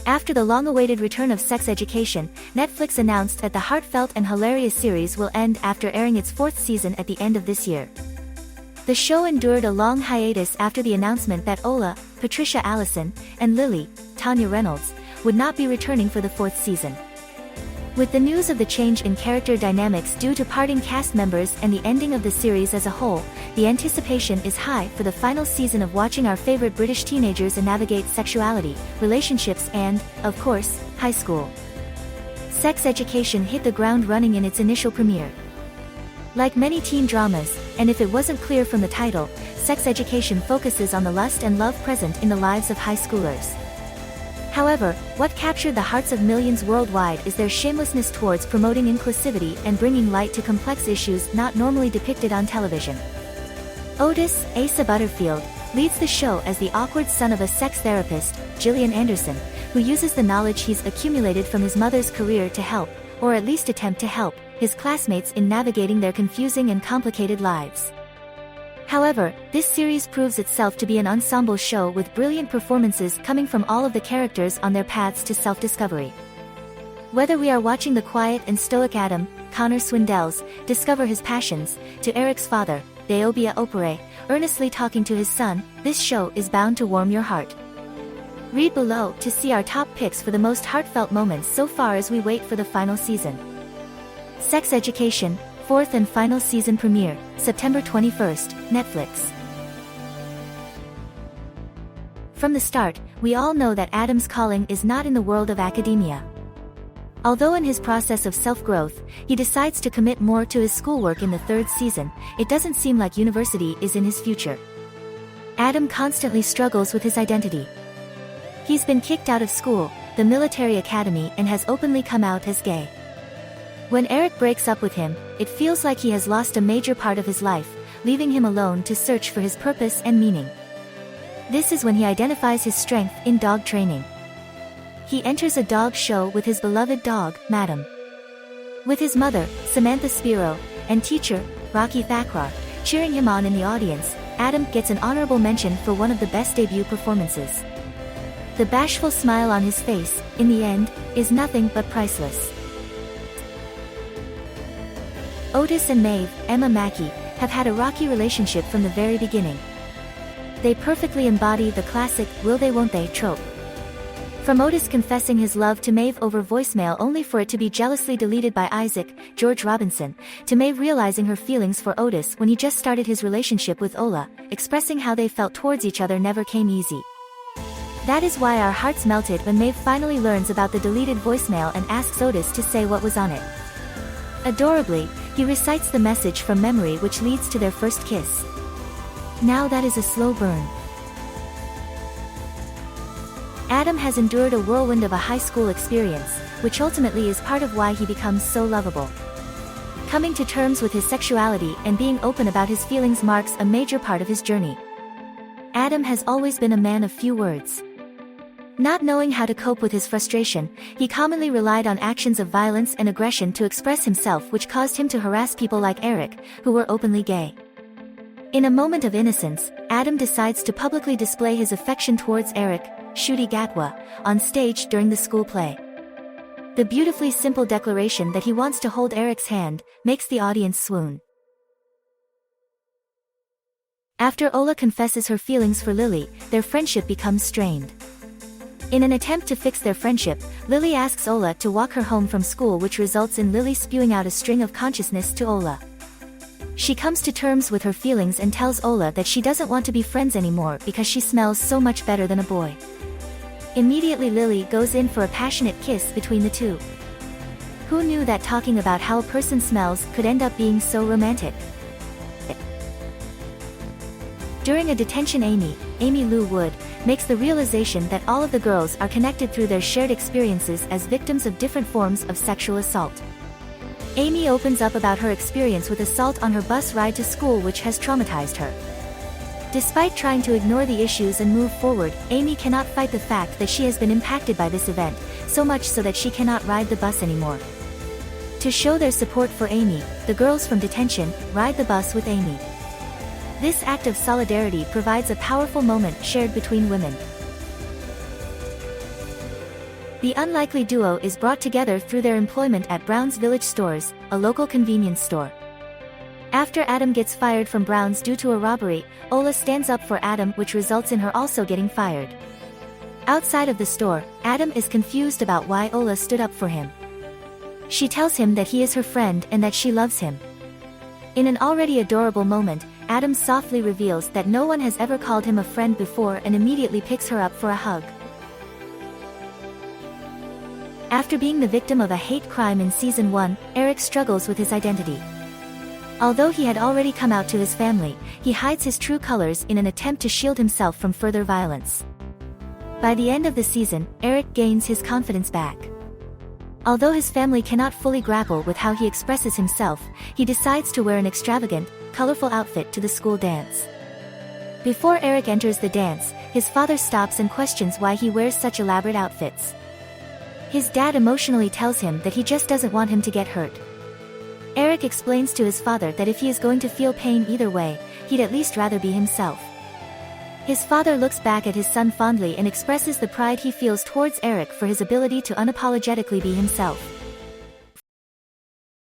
After the long-awaited return of Sex Education, Netflix announced that the heartfelt and hilarious series will end after airing its fourth season at the end of this year. The show endured a long hiatus after the announcement that Ola, Patricia Allison, and Lily, Tanya Reynolds, would not be returning for the fourth season. With the news of the change in character dynamics due to parting cast members and the ending of the series as a whole, the anticipation is high for the final season of watching our favorite British teenagers navigate sexuality, relationships and, of course, high school. Sex Education hit the ground running in its initial premiere. Like many teen dramas, and if it wasn't clear from the title, Sex Education focuses on the lust and love present in the lives of high schoolers. However, what captured the hearts of millions worldwide is their shamelessness towards promoting inclusivity and bringing light to complex issues not normally depicted on television. Otis, Asa Butterfield, leads the show as the awkward son of a sex therapist, Gillian Anderson, who uses the knowledge he's accumulated from his mother's career to help, or at least attempt to help, his classmates in navigating their confusing and complicated lives. However, this series proves itself to be an ensemble show with brilliant performances coming from all of the characters on their paths to self-discovery. Whether we are watching the quiet and stoic Adam, Connor Swindells, discover his passions, to Eric's father, Deobia Opere, earnestly talking to his son, this show is bound to warm your heart. Read below to see our top picks for the most heartfelt moments so far as we wait for the final season. Sex Education, 4th and final season premiere, September 21st, Netflix. From the start, we all know that Adam's calling is not in the world of academia. Although in his process of self-growth, he decides to commit more to his schoolwork in the 3rd season, it doesn't seem like university is in his future. Adam constantly struggles with his identity. He's been kicked out of school, the military academy, and has openly come out as gay. When Eric breaks up with him, it feels like he has lost a major part of his life, leaving him alone to search for his purpose and meaning. This is when he identifies his strength in dog training. He enters a dog show with his beloved dog, Madam. With his mother, Samantha Spiro, and teacher, Rocky Thakrar, cheering him on in the audience, Adam gets an honorable mention for one of the best debut performances. The bashful smile on his face, in the end, is nothing but priceless. Otis and Maeve, Emma Mackey, have had a rocky relationship from the very beginning. They perfectly embody the classic will they won't they trope. From Otis confessing his love to Maeve over voicemail only for it to be jealously deleted by Isaac, George Robinson, to Maeve realizing her feelings for Otis when he just started his relationship with Ola, expressing how they felt towards each other never came easy. That is why our hearts melted when Maeve finally learns about the deleted voicemail and asks Otis to say what was on it. Adorably, he recites the message from memory which leads to their first kiss. Now that is a slow burn. Adam has endured a whirlwind of a high school experience, which ultimately is part of why he becomes so lovable. Coming to terms with his sexuality and being open about his feelings marks a major part of his journey. Adam has always been a man of few words. Not knowing how to cope with his frustration, he commonly relied on actions of violence and aggression to express himself, which caused him to harass people like Eric, who were openly gay. In a moment of innocence, Adam decides to publicly display his affection towards Eric, Shuti Gatwa, on stage during the school play. The beautifully simple declaration that he wants to hold Eric's hand makes the audience swoon. After Ola confesses her feelings for Lily, their friendship becomes strained. In an attempt to fix their friendship, Lily asks Ola to walk her home from school, which results in Lily spewing out a string of consciousness to Ola. She comes to terms with her feelings and tells Ola that she doesn't want to be friends anymore because she smells so much better than a boy. Immediately Lily goes in for a passionate kiss between the two. Who knew that talking about how a person smells could end up being so romantic? During a detention, Amy Lou Wood, makes the realization that all of the girls are connected through their shared experiences as victims of different forms of sexual assault. Amy opens up about her experience with assault on her bus ride to school, which has traumatized her. Despite trying to ignore the issues and move forward, Amy cannot fight the fact that she has been impacted by this event, so much so that she cannot ride the bus anymore. To show their support for Amy, the girls from detention ride the bus with Amy. This act of solidarity provides a powerful moment shared between women. The unlikely duo is brought together through their employment at Brown's Village Stores, a local convenience store. After Adam gets fired from Brown's due to a robbery, Ola stands up for Adam, which results in her also getting fired. Outside of the store, Adam is confused about why Ola stood up for him. She tells him that he is her friend and that she loves him. In an already adorable moment, Adam softly reveals that no one has ever called him a friend before and immediately picks her up for a hug. After being the victim of a hate crime in Season 1, Eric struggles with his identity. Although he had already come out to his family, he hides his true colors in an attempt to shield himself from further violence. By the end of the season, Eric gains his confidence back. Although his family cannot fully grapple with how he expresses himself, he decides to wear an extravagant, colorful outfit to the school dance. Before Eric enters the dance, his father stops and questions why he wears such elaborate outfits. His dad emotionally tells him that he just doesn't want him to get hurt. Eric explains to his father that if he is going to feel pain either way, he'd at least rather be himself. His father looks back at his son fondly and expresses the pride he feels towards Eric for his ability to unapologetically be himself.